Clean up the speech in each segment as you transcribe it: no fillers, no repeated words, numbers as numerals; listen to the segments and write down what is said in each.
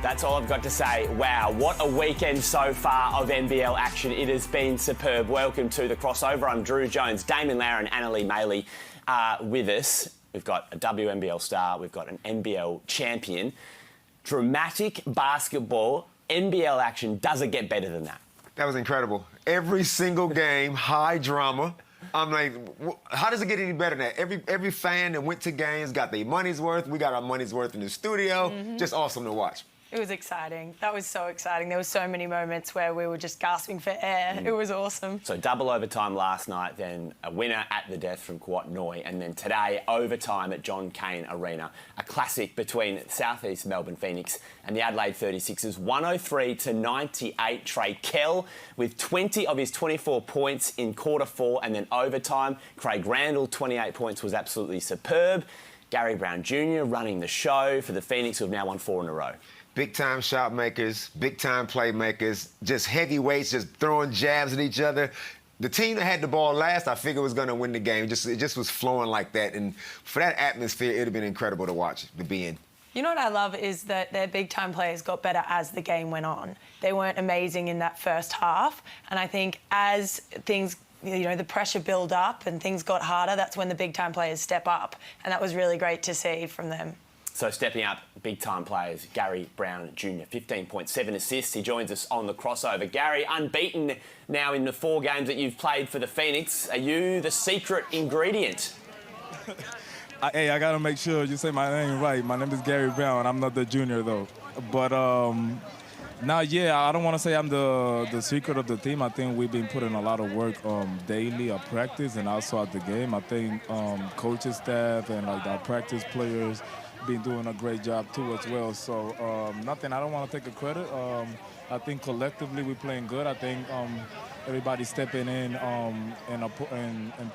That's all I've got to say. Wow, what a weekend so far of NBL action. It has been superb. Welcome to The Crossover. I'm Drew Jones. Damon Lara and Annalie Maley are with us. We've got a WNBL star. We've got an NBL champion. Dramatic basketball, NBL action. Does it get better than that? That was incredible. Every single game, high drama. I'm like, how does it get any better than that? Every fan that went to games got their money's worth. We got our money's worth in the studio. Just awesome to watch. It was exciting. That was so exciting. There were so many moments where we were just gasping for air. It was awesome. So double overtime last night, then a winner at the death from Kawhi Noi, and then today overtime at John Cain Arena. A classic between South East Melbourne Phoenix and the Adelaide 36ers. 103-98. Trey Kell with 20 of his 24 points in quarter four, and then overtime. Craig Randall, 28 points, was absolutely superb. Gary Brown Jr. running the show for the Phoenix, who have now won 4 in a row. Big-time shot makers, big-time playmakers, just heavyweights, just throwing jabs at each other. The team that had the ball last, I figured was going to win the game. It just was flowing like that. And for that atmosphere, it would have been incredible to watch, to be in. You know what I love is that their big-time players got better as the game went on. They weren't amazing in that first half. And I think as things, the pressure built up and things got harder, that's when the big-time players step up. And that was really great to see from them. So stepping up, big-time players, Gary Brown Jr., 15.7 assists. He joins us on The Crossover. Gary, unbeaten now in the 4 games that you've played for the Phoenix. Are you the secret ingredient? Hey, I got to make sure you say my name right. My name is Gary Brown. I'm not the junior, though. But now, yeah, I don't want to say I'm the secret of the team. I think we've been putting a lot of work daily at practice and also at the game. I think coaching staff and our practice players been doing a great job too as well. So I don't want to take a credit. I think collectively we're playing good. I think everybody's stepping in and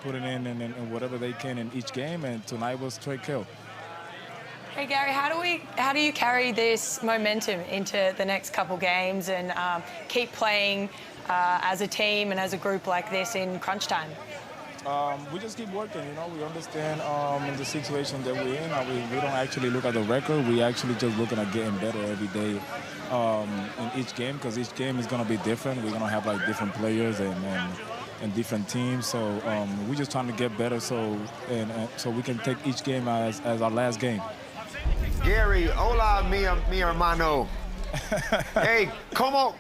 putting in whatever they can in each game. And tonight was Trey Kell. Hey Gary, how do you carry this momentum into the next couple games and keep playing as a team and as a group like this in crunch time? We just keep working, We understand the situation that we're in. We don't actually look at the record. We actually just looking at getting better every day in each game, because each game is going to be different. We're going to have different players and different teams. So we're just trying to get better so we can take each game as our last game. Gary, hola, mi hermano. Hey, como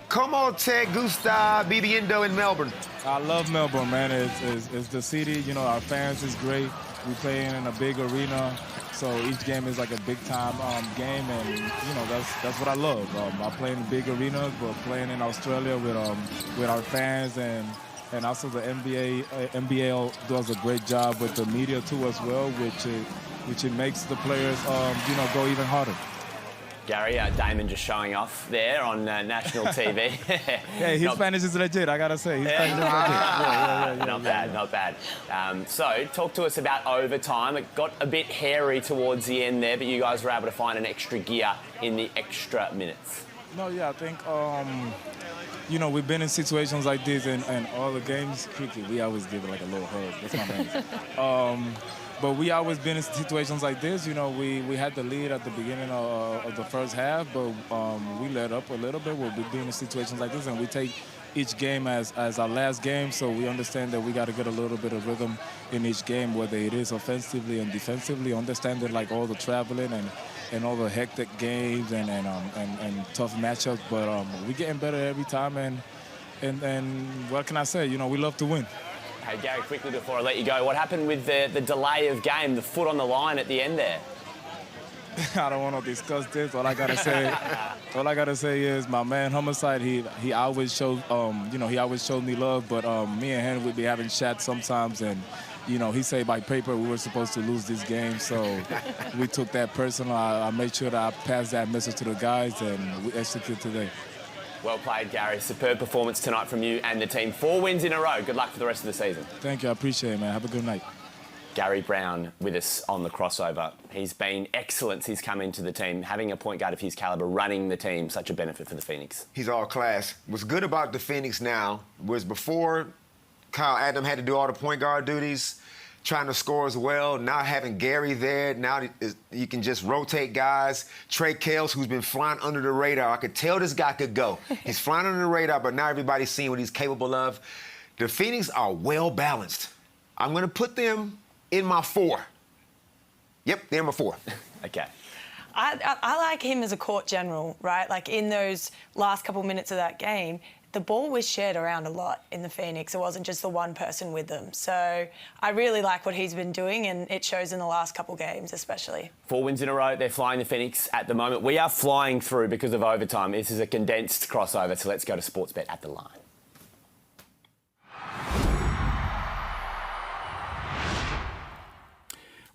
te gusta viviendo in Melbourne? I love Melbourne, man. It's the city. Our fans is great. We play in a big arena, so each game is like a big-time game, and that's what I love. I play in big arenas, but playing in Australia with our fans and also the NBL does a great job with the media too as well, which it makes the players go even harder. Gary, Damon just showing off there on national TV. Yeah, his Spanish is legit, I gotta say. His Spanish is legit. Not bad. So, talk to us about overtime. It got a bit hairy towards the end there, but you guys were able to find an extra gear in the extra minutes. No, yeah, I think, we've been in situations like this and all the games, cricket, we always give it like a little hug. That's my name. But we always been in situations like this. We had the lead at the beginning of the first half, but we let up a little bit. We'll be in situations like this, and we take each game as our last game, so we understand that we got to get a little bit of rhythm in each game, whether it is offensively and defensively, understanding all the traveling and all the hectic games and tough matchups. But we're getting better every time, and what can I say? We love to win. Hey, Gary, quickly before I let you go, what happened with the delay of game, the foot on the line at the end there? I don't want to discuss this. All I gotta say is my man Homicide. He always shows he always showed me love. But me and him would be having chats sometimes, and he said by paper we were supposed to lose this game, so we took that personal. I made sure that I passed that message to the guys, and we executed today. Well played, Gary. Superb performance tonight from you and the team. 4 wins in a row. Good luck for the rest of the season. Thank you. I appreciate it, man. Have a good night. Gary Brown with us on The Crossover. He's been excellent since he's come into the team. Having a point guard of his calibre running the team, such a benefit for the Phoenix. He's all class. What's good about the Phoenix now was before Kyle Adam had to do all the point guard duties, trying to score as well. Now having Gary there, now you can just rotate guys. Trey Kales, who's been flying under the radar. I could tell this guy could go. He's flying under the radar, but now everybody's seeing what he's capable of. The Phoenix are well balanced. I'm going to put them in my 4. Yep, they're in my 4. Okay. I like him as a court general, right? Like in those last couple minutes of that game, the ball was shared around a lot in the Phoenix. It wasn't just the one person with them. So I really like what he's been doing, and it shows in the last couple games especially. 4 wins in a row. They're flying the Phoenix at the moment. We are flying through because of overtime. This is a condensed crossover, so let's go to Sportsbet at the line.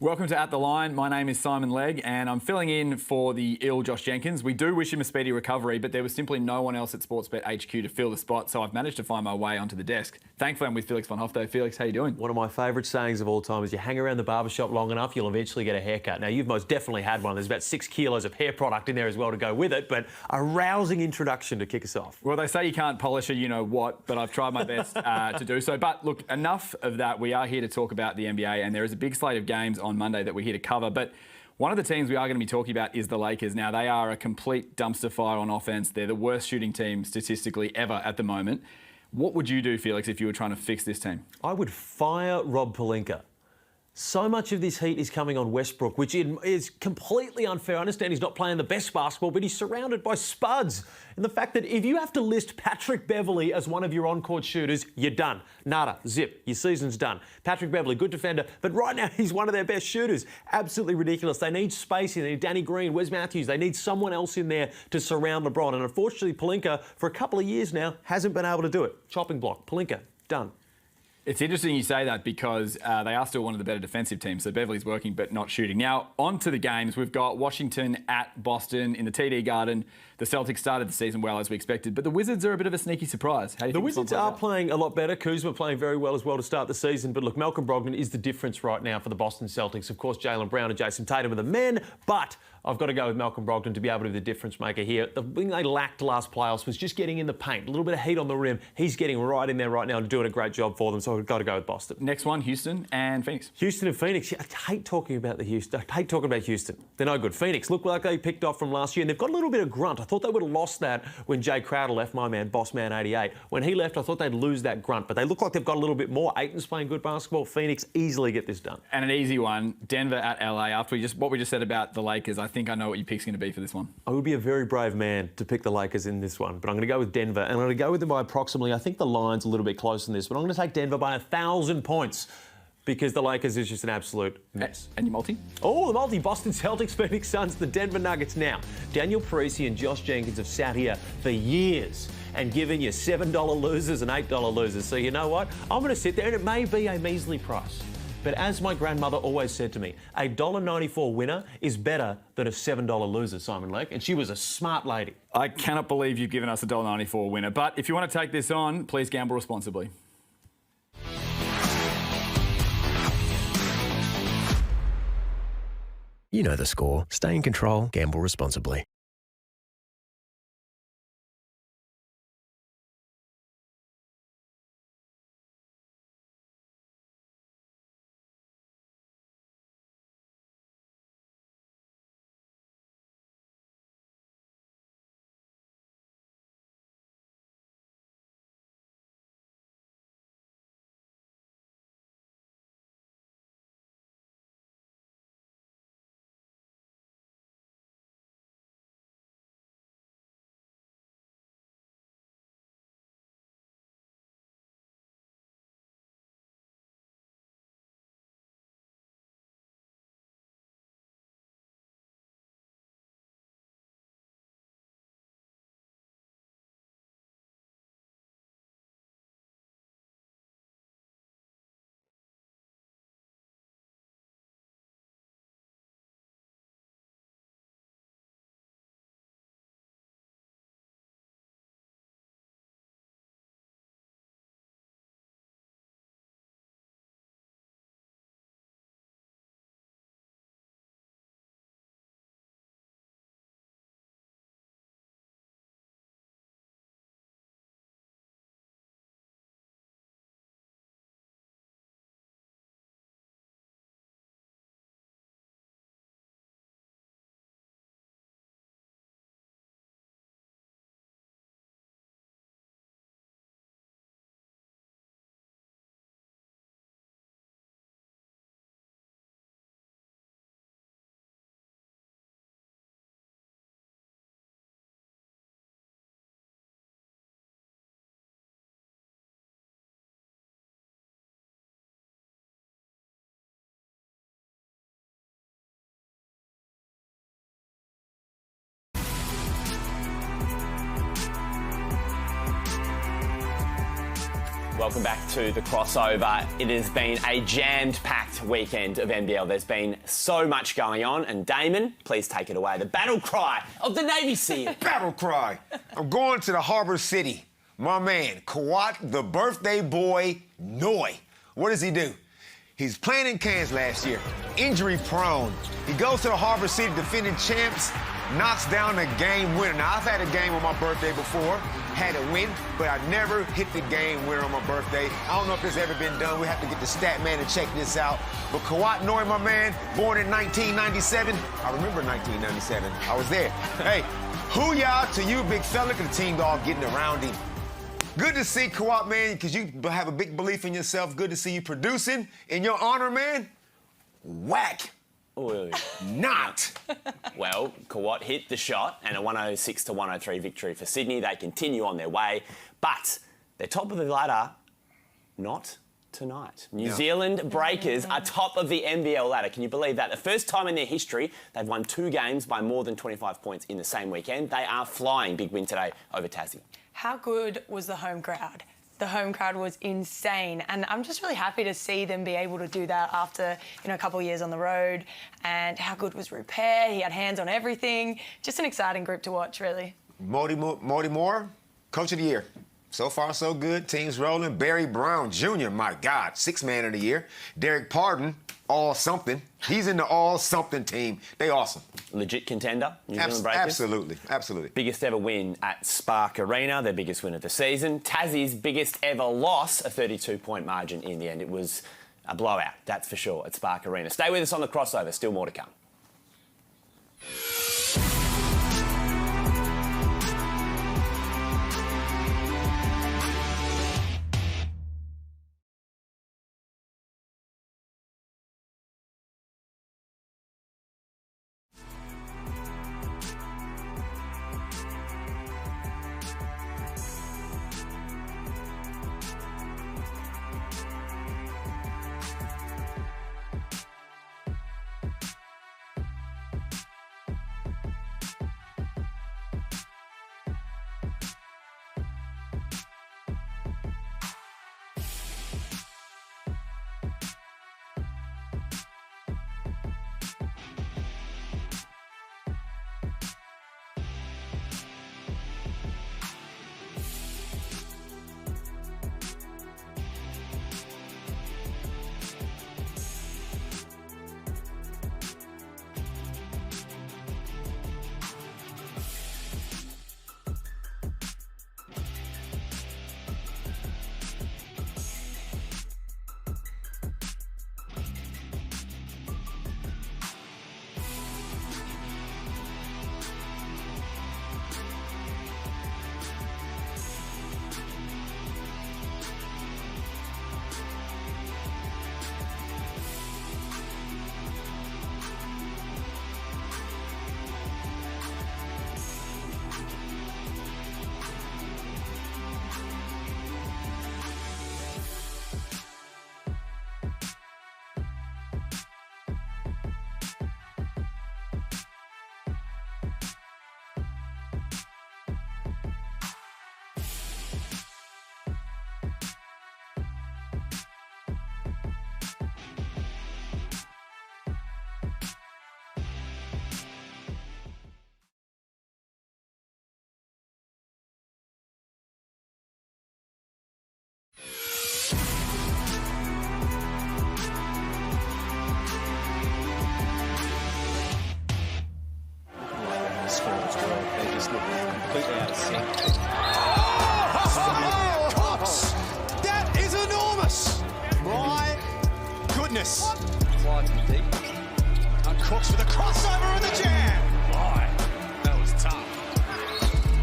Welcome to At The Line. My name is Simon Legg and I'm filling in for the ill Josh Jenkins. We do wish him a speedy recovery, but there was simply no one else at Sportsbet HQ to fill the spot, so I've managed to find my way onto the desk. Thankfully, I'm with Felix von Hofto. Felix, how you doing? One of my favourite sayings of all time is you hang around the barbershop long enough, you'll eventually get a haircut. Now, you've most definitely had one. There's about 6 kilos of hair product in there as well to go with it, but a rousing introduction to kick us off. Well, they say you can't polish a you-know-what, but I've tried my best to do so. But look, enough of that. We are here to talk about the NBA, and there is a big slate of games on Monday that we're here to cover. But one of the teams we are going to be talking about is the Lakers. Now, they are a complete dumpster fire on offense. They're the worst shooting team statistically ever at the moment. What would you do, Felix, if you were trying to fix this team? I would fire Rob Pelinka. So much of this heat is coming on Westbrook, which is completely unfair. I understand he's not playing the best basketball, but he's surrounded by spuds. And the fact that if you have to list Patrick Beverley as one of your on-court shooters, you're done. Nada, zip, your season's done. Patrick Beverley, good defender, but right now he's one of their best shooters. Absolutely ridiculous. They need spacing. They need Danny Green, Wes Matthews. They need someone else in there to surround LeBron. And unfortunately, Pelinka, for a couple of years now, hasn't been able to do it. Chopping block, Pelinka, done. It's interesting you say that because they are still one of the better defensive teams. So Beverley's working but not shooting. Now, on to the games. We've got Washington at Boston in the TD Garden. The Celtics started the season well, as we expected, but the Wizards are a bit of a sneaky surprise. How do you The think Wizards are playing a lot better. Kuzma playing very well as well to start the season. But look, Malcolm Brogdon is the difference right now for the Boston Celtics. Of course, Jaylen Brown and Jason Tatum are the men, but I've got to go with Malcolm Brogdon to be able to be the difference maker here. The thing they lacked last playoffs was just getting in the paint, a little bit of heat on the rim. He's getting right in there right now and doing a great job for them, so I've got to go with Boston. Next one, Houston and Phoenix. Houston and Phoenix. I hate talking about Houston. They're no good. Phoenix look like they picked off from last year, and they've got a little bit of grunt. I thought they would have lost that when Jay Crowder left, my man, Boss Man 88. When he left, I thought they'd lose that grunt, but they look like they've got a little bit more. Ayton's playing good basketball. Phoenix easily get this done. And an easy one, Denver at LA. After what we just said about the Lakers, I think I know what your pick's going to be for this one. I would be a very brave man to pick the Lakers in this one, but I'm going to go with Denver, and I'm going to go with them by approximately, I think the line's a little bit closer than this, but I'm going to take Denver by 1,000 points. Because the Lakers is just an absolute mess. And your multi? Oh, the multi. Boston Celtics, Phoenix Suns, the Denver Nuggets. Now, Daniel Parisi and Josh Jenkins have sat here for years and given you $7 losers and $8 losers. So you know what? I'm going to sit there, and it may be a measly price. But as my grandmother always said to me, a $1.94 winner is better than a $7 loser, Simon Legg. And she was a smart lady. I cannot believe you've given us a $1.94 winner. But if you want to take this on, please gamble responsibly. You know the score. Stay in control. Gamble responsibly. Welcome back to the crossover. It has been a jammed-packed weekend of NBL. There's been so much going on, and Damon, please take it away. The battle cry of the Navy SEAL. Battle cry. I'm going to the Harbor City. My man, Kawat, the birthday boy, Noi. What does he do? He's playing in Cairns last year, injury prone. He goes to the Harbor City, defending champs, knocks down a game winner. Now, I've had a game on my birthday before, had a win, but I never hit the game winner on my birthday. I don't know if this ever been done. We have to get the stat man to check this out. But Kawat Noi, my man, born in 1997. I remember 1997. I was there. Hey, hoo-yah to you, big fella, 'cause the team all getting around him. Good to see Kawat, man, because you have a big belief in yourself. Good to see you producing. In your honor, man, whack. Ooh. Not. Well, Kawat hit the shot and a 106-103 victory for Sydney. They continue on their way, but they're top of the ladder, not tonight. New Zealand Breakers are top of the NBL ladder. Can you believe that? The first time in their history, they've won 2 games by more than 25 points in the same weekend. They are flying. Big win today over Tassie. How good was the home crowd? The home crowd was insane, and I'm just really happy to see them be able to do that after a couple of years on the road. And how good was Rupert? He had hands on everything. Just an exciting group to watch, really. Morty Moore, Coach of the Year. So far, so good. Team's rolling. Barry Brown Jr., my God, 6th Man of the Year. Derek Pardon, all something. He's in the all something team. They awesome. Legit contender, New Zealand Breakers. Absolutely, absolutely. Biggest ever win at Spark Arena, their biggest win of the season. Tassie's biggest ever loss, a 32-point margin in the end. It was a blowout, that's for sure, at Spark Arena. Stay with us on the crossover, still more to come. They just look completely out of sync. Cox! That is enormous! My goodness. Slides in deep. And Cooks with a crossover and the jam. My, that was tough.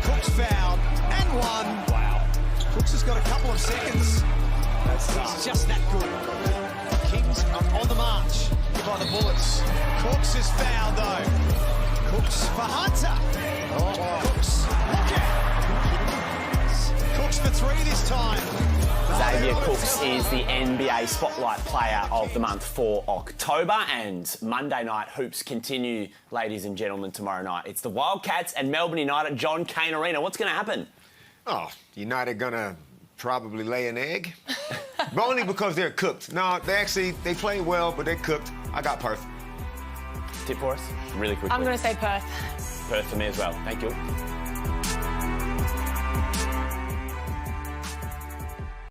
Cooks fouled and won. Wow. Cooks has got a couple of seconds. He's just that good. Kings are on the march by the Bullets. Cooks is fouled though. Cooks for Hunter. Cooks, look out. Cooks for 3 this time. Xavier Cooks is the NBA Spotlight Player of the Month for October, and Monday night hoops continue, ladies and gentlemen, tomorrow night. It's the Wildcats and Melbourne United, John Cain Arena. What's going to happen? Oh, United gonna Probably lay an egg. But only because they're cooked. No, they play well, but they're cooked. I got Perth. Tip for us, really quickly. I'm going to say Perth. Perth for me as well. Thank you.